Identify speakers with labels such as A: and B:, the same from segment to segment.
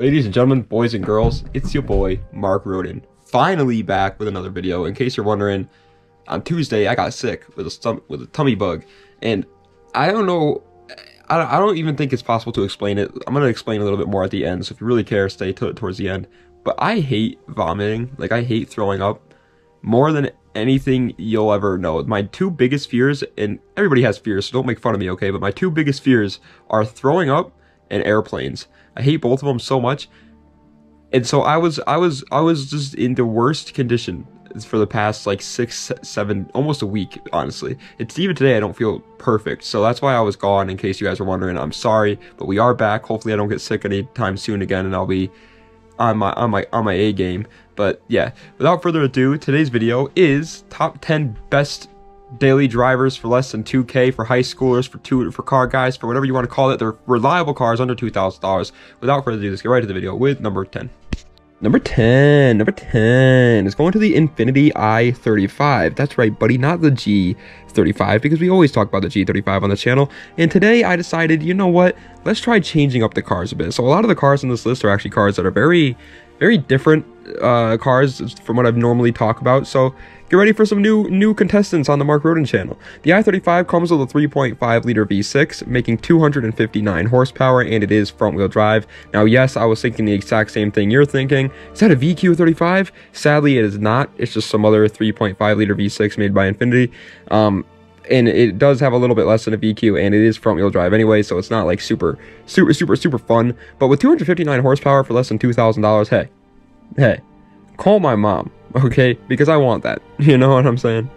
A: Ladies and gentlemen, boys and girls, it's your boy, Mark Roden. Finally back with another video. In case you're wondering, on Tuesday, I got sick with a tummy bug. And I don't know, I don't even think it's possible to explain it. I'm going to explain a little bit more at the end, so if you really care, stay towards the end. But I hate vomiting. Like, I hate throwing up more than anything you'll ever know. My two biggest fears, and everybody has fears, so don't make fun of me, okay? But my two biggest fears are throwing up and airplanes. I hate both of them so much. And so I was just in the worst condition for the past like 6, 7, almost a week, honestly. It's even today I don't feel perfect. So that's why I was gone, in case you guys were wondering. I'm sorry, but we are back. Hopefully I don't get sick anytime soon again, and I'll be on my A game. But yeah, without further ado, today's video is top 10 best daily drivers for less than $2K, for high schoolers, for car guys, for whatever you want to call it. They're reliable cars under $2,000. Without further ado, let's get right to the video with number 10. Number 10 is going to the Infiniti I35. That's right, buddy, not the G35, because we always talk about the G35 on the channel. And today I decided, you know what? Let's try changing up the cars a bit. So a lot of the cars in this list are actually cars that are very different cars from what I've normally talk about. So get ready for some new contestants on the Mark Roden channel. The i35 comes with a 3.5 liter V6, making 259 horsepower, and it is front wheel drive. Now, yes, I was thinking the exact same thing you're thinking. Is that a VQ35? Sadly, it is not. It's just some other 3.5 liter V6 made by Infiniti. And it does have a little bit less than a VQ, and it is front wheel drive anyway, so it's not like super fun. But with 259 horsepower for less than $2,000, hey, call my mom, okay? Because I want that. You know what I'm saying?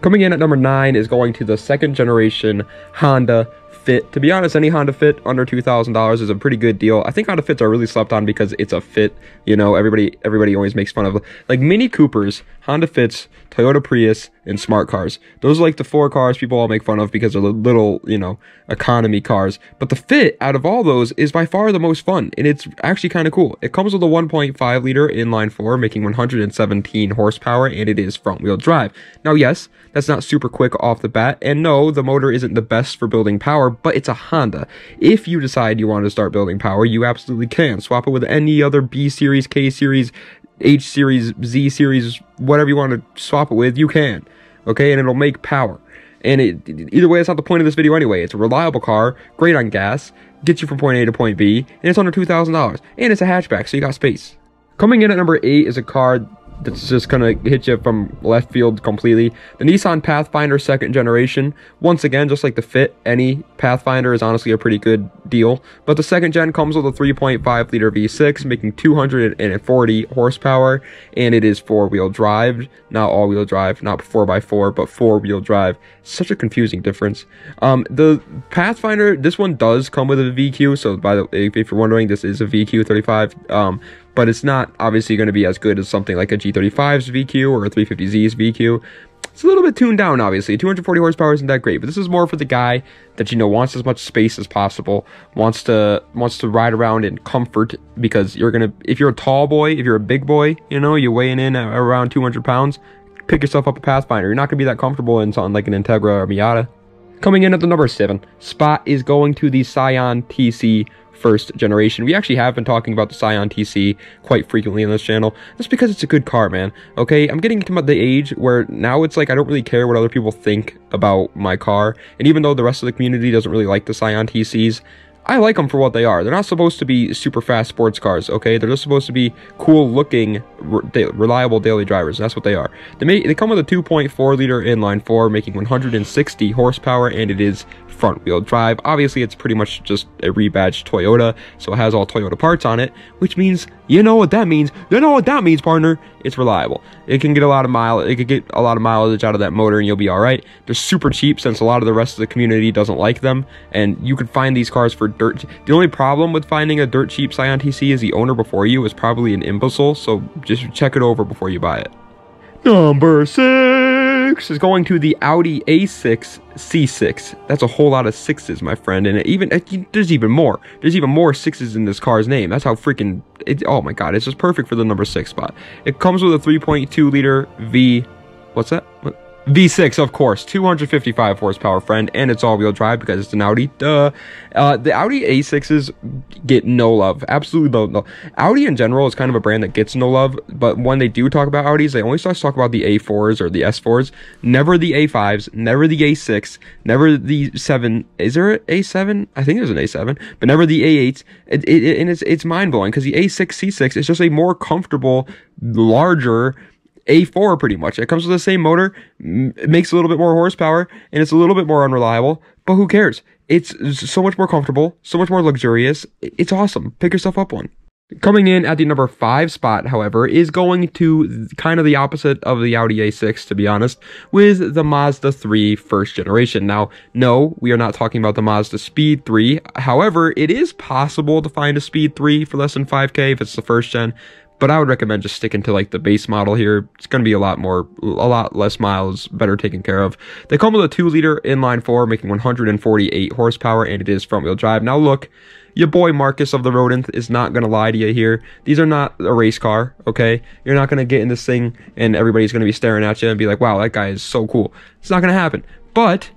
A: Coming in at number 9 is going to the second generation Honda Fit. To be honest, any Honda Fit under $2,000 is a pretty good deal. I think Honda Fits are really slept on because it's a Fit. You know, everybody always makes fun of, like, Mini Coopers, Honda Fits, Toyota Prius, and smart cars. Those are like the 4 cars people all make fun of because they're little, you know, economy cars. But the Fit, out of all those, is by far the most fun, and it's actually kind of cool. It comes with a 1.5 liter inline 4, making 117 horsepower, and it is front wheel drive. Now, yes, that's not super quick off the bat, and no, the motor isn't the best for building power, but it's a Honda. If you decide you want to start building power, you absolutely can. Swap it with any other B series, K series, H series, Z series, whatever you want to swap it with, you can. Okay, and it'll make power. And either way, that's not the point of this video anyway. It's a reliable car, great on gas, gets you from point A to point B, and it's under $2,000. And it's a hatchback, so you got space. Coming in at number 8 is a car that's just gonna hit you from left field completely. The Nissan Pathfinder second generation. Once again, just like the Fit, any Pathfinder is honestly a pretty good deal. But the second gen comes with a 3.5 liter V6, making 240 horsepower, and it is 4-wheel drive, not all-wheel drive, not 4x4, but 4-wheel drive. Such a confusing difference. The Pathfinder, this one does come with a VQ, so if you're wondering, this is a VQ 35. But it's not obviously going to be as good as something like a G35's VQ or a 350Z's VQ. It's a little bit tuned down, obviously. 240 horsepower isn't that great, but this is more for the guy that, you know, wants as much space as possible, wants to ride around in comfort, because if you're a tall boy, if you're a big boy, you know, you're weighing in at around 200 pounds, pick yourself up a Pathfinder. You're not going to be that comfortable in something like an Integra or Miata. Coming in at the number 7 spot is going to the Scion TC first generation. We actually have been talking about the Scion TC quite frequently on this channel. That's because it's a good car, man. Okay, I'm getting to the age where now it's like I don't really care what other people think about my car. And even though the rest of the community doesn't really like the Scion TCs, I like them for what they are. They're not supposed to be super fast sports cars, okay? They're just supposed to be cool-looking, reliable daily drivers. That's what they are. They come with a 2.4 liter inline 4, making 160 horsepower, and it is front-wheel drive. Obviously, it's pretty much just a rebadged Toyota, so it has all Toyota parts on it, which means, you know what that means. You know what that means, partner. It's reliable. It can get a lot of mileage out of that motor, and you'll be all right. They're super cheap, since a lot of the rest of the community doesn't like them, and you can find these cars for dirt. The only problem with finding a dirt cheap Scion TC is the owner before you is probably an imbecile, so just check it over before you buy it. Number 6 is going to the Audi A6 C6. That's a whole lot of 6s, my friend, and there's even more. There's even more 6s in this car's name. That's how freaking oh my god, it's just perfect for the number 6 spot. It comes with a 3.2 liter V. What's that? What? V6, of course, 255 horsepower, friend, and it's all-wheel drive because it's an Audi. Duh. The Audi A6s get no love. Absolutely no. Audi in general is kind of a brand that gets no love, but when they do talk about Audis, they only start to talk about the A4s or the S4s, never the A5s, never the A6, never the 7. Is there an A7? I think there's an A7, but never the A8s. And it's mind-blowing because the A6 C6 is just a more comfortable, larger A4 pretty much. It comes with the same motor, it makes a little bit more horsepower, and it's a little bit more unreliable, but who cares? It's so much more comfortable, so much more luxurious. It's awesome. Pick yourself up one. Coming in at the number 5 spot, however, is going to kind of the opposite of the Audi A6, to be honest, with the Mazda 3 first generation. Now, no, we are not talking about the Mazda Speed 3. However, it is possible to find a Speed 3 for less than 5K if it's the first gen. But I would recommend just sticking to like the base model here. It's going to be a lot less miles, better taken care of. They come with a 2-liter inline 4, making 148 horsepower, and it is front-wheel drive. Now look, your boy Marcus of the Rodent is not going to lie to you here. These are not a race car, okay? You're not going to get in this thing and everybody's going to be staring at you and be like, wow, that guy is so cool. It's not going to happen. But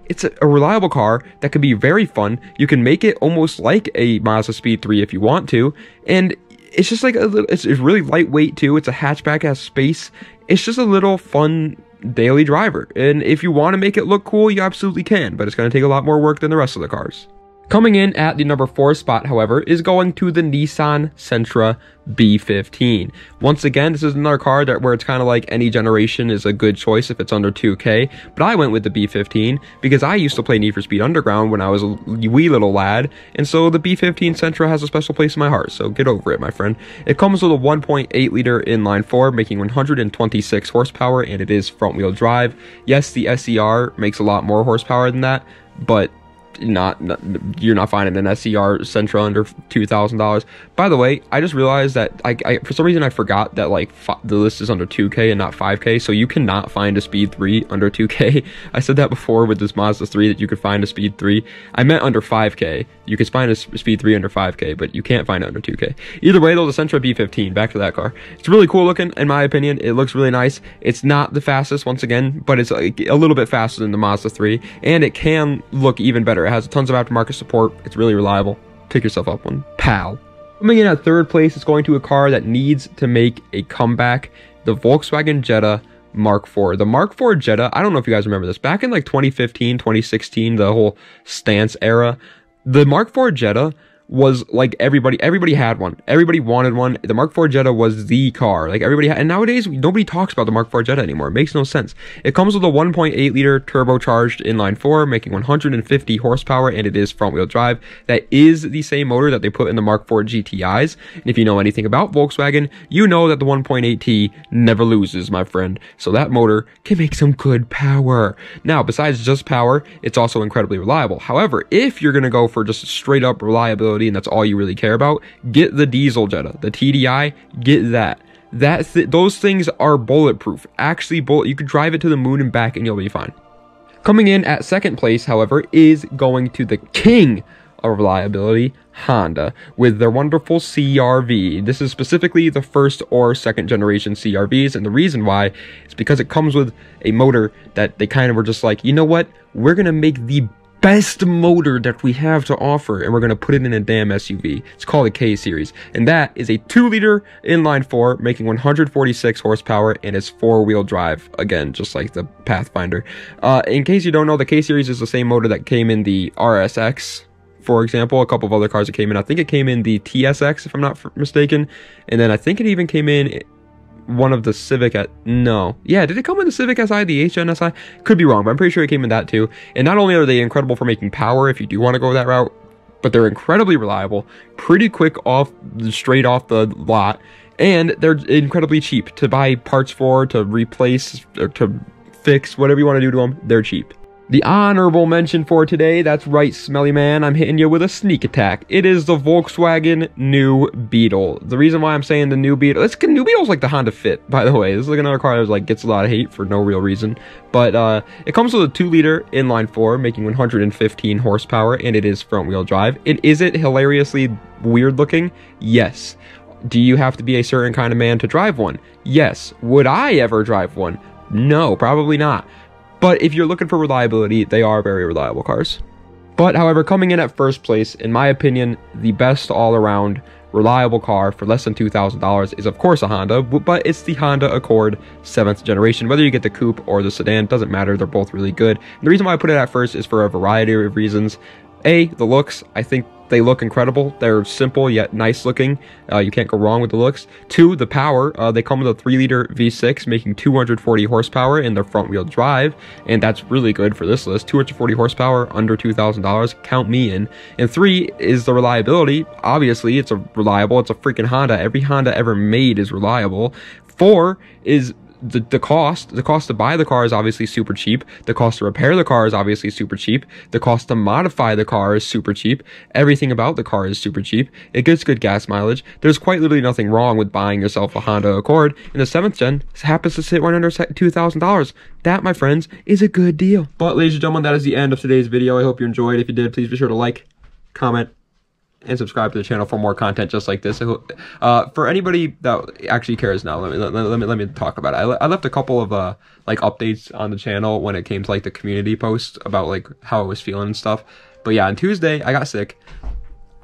A: it's a reliable car that can be very fun. You can make it almost like a Mazda Speed 3 if you want to, and it's just like a little, it's really lightweight too. It's a hatchback, has space. It's just a little fun daily driver. And if you want to make it look cool, you absolutely can, but it's going to take a lot more work than the rest of the cars. Coming in at the number 4 spot, however, is going to the Nissan Sentra B15. Once again, this is another car where it's kind of like any generation is a good choice if it's under 2K, but I went with the B15 because I used to play Need for Speed Underground when I was a wee little lad, and so the B15 Sentra has a special place in my heart, so get over it, my friend. It comes with a 1.8-liter inline 4, making 126 horsepower, and it is front-wheel drive. Yes, the SER makes a lot more horsepower than that, but you're not finding an SER Sentra under $2,000. By the way, I just realized that I for some reason I forgot that like the list is under 2K and not 5K, so you cannot find a Speed 3 under 2K. I said that before with this Mazda 3 that you could find a Speed 3. I meant under 5K. You could find a Speed 3 under 5K, but you can't find it under 2K. Either way though, the Sentra B15, back to that car. It's really cool looking, in my opinion. It looks really nice. It's not the fastest once again, but it's a little bit faster than the Mazda 3, and it can look even better. It has tons of aftermarket support. It's really reliable. Pick yourself up one, pal. Coming in at 3rd place is going to a car that needs to make a comeback, the Volkswagen Jetta Mark IV. The Mark IV Jetta, I don't know if you guys remember this, back in like 2015, 2016, the whole stance era, the Mark IV Jetta was like everybody had one. Everybody wanted one. The Mark IV Jetta was the car. Like everybody had, and nowadays nobody talks about the Mark IV Jetta anymore. It makes no sense. It comes with a 1.8-liter turbocharged inline 4, making 150 horsepower, and it is front-wheel drive. That is the same motor that they put in the Mark IV GTIs. And if you know anything about Volkswagen, you know that the 1.8T never loses, my friend. So that motor can make some good power. Now, besides just power, it's also incredibly reliable. However, if you're gonna go for just straight up reliability, and that's all you really care about, get the diesel Jetta, the TDI, get that. Those things are bulletproof. Actually, you could drive it to the moon and back and you'll be fine. Coming in at 2nd place, however, is going to the king of reliability, Honda, with their wonderful CR-V. This is specifically the 1st or 2nd generation CR-Vs, and the reason why is because it comes with a motor that they kind of were just like, you know what, we're gonna make the best motor that we have to offer, and we're going to put it in a damn SUV. It's called a K-Series, and that is a 2-liter inline 4, making 146 horsepower, and it's 4-wheel drive, again, just like the Pathfinder. In case you don't know, the K-Series is the same motor that came in the RSX, for example, a couple of other cars that came in. I think it came in the TSX, if I'm not mistaken, and then I think it even came in one of the Civic did it come in the Civic Si, the HNSI? Could be wrong, but I'm pretty sure it came in that too. And not only are they incredible for making power if you do want to go that route, but they're incredibly reliable, pretty quick straight off the lot, and they're incredibly cheap to buy parts for, to replace, or to fix, whatever you want to do to them. They're cheap. The honorable mention for today, that's right, smelly man, I'm hitting you with a sneak attack. It is the Volkswagen New Beetle. The reason why I'm saying the New Beetle, New Beetle's like the Honda Fit, by the way. This is like another car that like gets a lot of hate for no real reason. But it comes with a 2-liter inline 4, making 115 horsepower, and it is front-wheel drive. And is it hilariously weird looking? Yes. Do you have to be a certain kind of man to drive one? Yes. Would I ever drive one? No, probably not. But if you're looking for reliability, they are very reliable cars. But however, coming in at first place, in my opinion, the best all-around reliable car for less than $2,000 is of course a Honda, but it's the Honda Accord 7th generation. Whether you get the coupe or the sedan, doesn't matter, they're both really good. And the reason why I put it at first is for a variety of reasons. A, the looks, I think they look incredible. They're simple yet nice looking. You can't go wrong with the looks. 2, the power. They come with a 3-liter V6 making 240 horsepower in their front wheel drive, and that's really good for this list. 240 horsepower under $2,000, count me in. And 3 is the reliability. Obviously, it's reliable. It's a freaking Honda. Every Honda ever made is reliable. 4 is the cost to buy the car is obviously super cheap. The cost to repair the car is obviously super cheap. The cost to modify the car is super cheap. Everything about the car is super cheap. It gets good gas mileage. There's quite literally nothing wrong with buying yourself a Honda Accord, and the 7th gen happens to sit right under $2,000. That, my friends, is a good deal. But ladies and gentlemen, that is the end of today's video. I hope you enjoyed. If you did, please be sure to like, comment, and subscribe to the channel for more content just like this. For anybody that actually cares now, let me talk about it. I left a couple of like updates on the channel when it came to like the community post about like how I was feeling and stuff. But yeah, on Tuesday I got sick.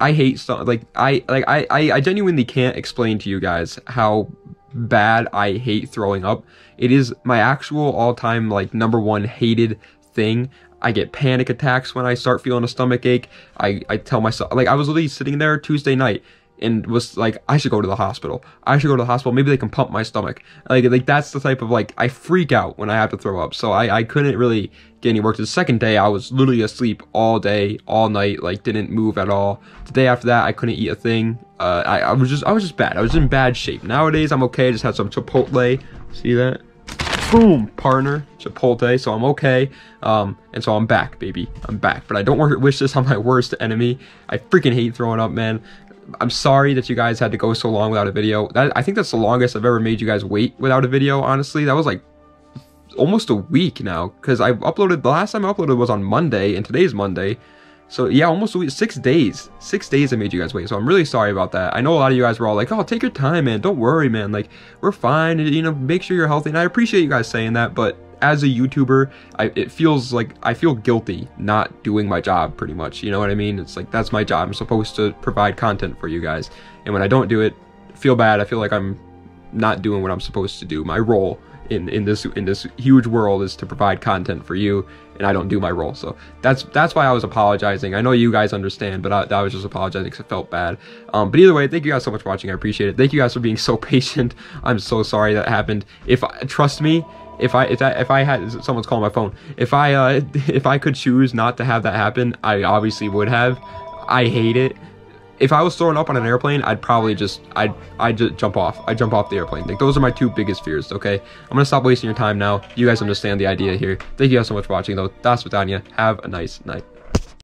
A: I hate stuff like I genuinely can't explain to you guys how bad I hate throwing up. It is my actual all-time like #1 hated thing. I get panic attacks when I start feeling a stomach ache. I tell myself, like, I was literally sitting there Tuesday night and was like, I should go to the hospital. I should go to the hospital. Maybe they can pump my stomach. Like that's the type of, like, I freak out when I have to throw up. So I couldn't really get any work. The second day, I was literally asleep all day, all night, like, didn't move at all. The day after that, I couldn't eat a thing. I was just bad. I was in bad shape. Nowadays, I'm okay. I just had some Chipotle. See that? Boom, partner, Chipotle, so I'm okay, and so I'm back, baby, I'm back, but I don't wish this on my worst enemy. I freaking hate throwing up, man. I'm sorry that you guys had to go so long without a video. I think that's the longest I've ever made you guys wait without a video, honestly. That was like almost a week now, because I uploaded, the last time I uploaded was on Monday, and today's Monday. So yeah, almost a week, 6 days. 6 days I made you guys wait, so I'm really sorry about that. I know a lot of you guys were all like, oh, take your time, man. Don't worry, man. Like, we're fine. You know, make sure you're healthy. And I appreciate you guys saying that, but as a YouTuber, it feels like I feel guilty not doing my job, pretty much. You know what I mean? It's like, that's my job. I'm supposed to provide content for you guys. And when I don't do it, I feel bad. I feel like I'm not doing what I'm supposed to do. My role in this huge world is to provide content for you, and I don't do my role. So that's why I was apologizing. I know you guys understand, but I was just apologizing because I felt bad. But either way, thank you guys so much for watching. I appreciate it. Thank you guys for being so patient. I'm so sorry that happened. Trust me, if I had, someone's calling my phone, if I could choose not to have that happen, I obviously would have. I hate it. If I was throwing up on an airplane, I'd probably just, I'd just jump off. I'd jump off the airplane. Like, those are my 2 biggest fears, okay? I'm gonna stop wasting your time now. You guys understand the idea here. Thank you guys so much for watching, though. Das Vidania. Have a nice night.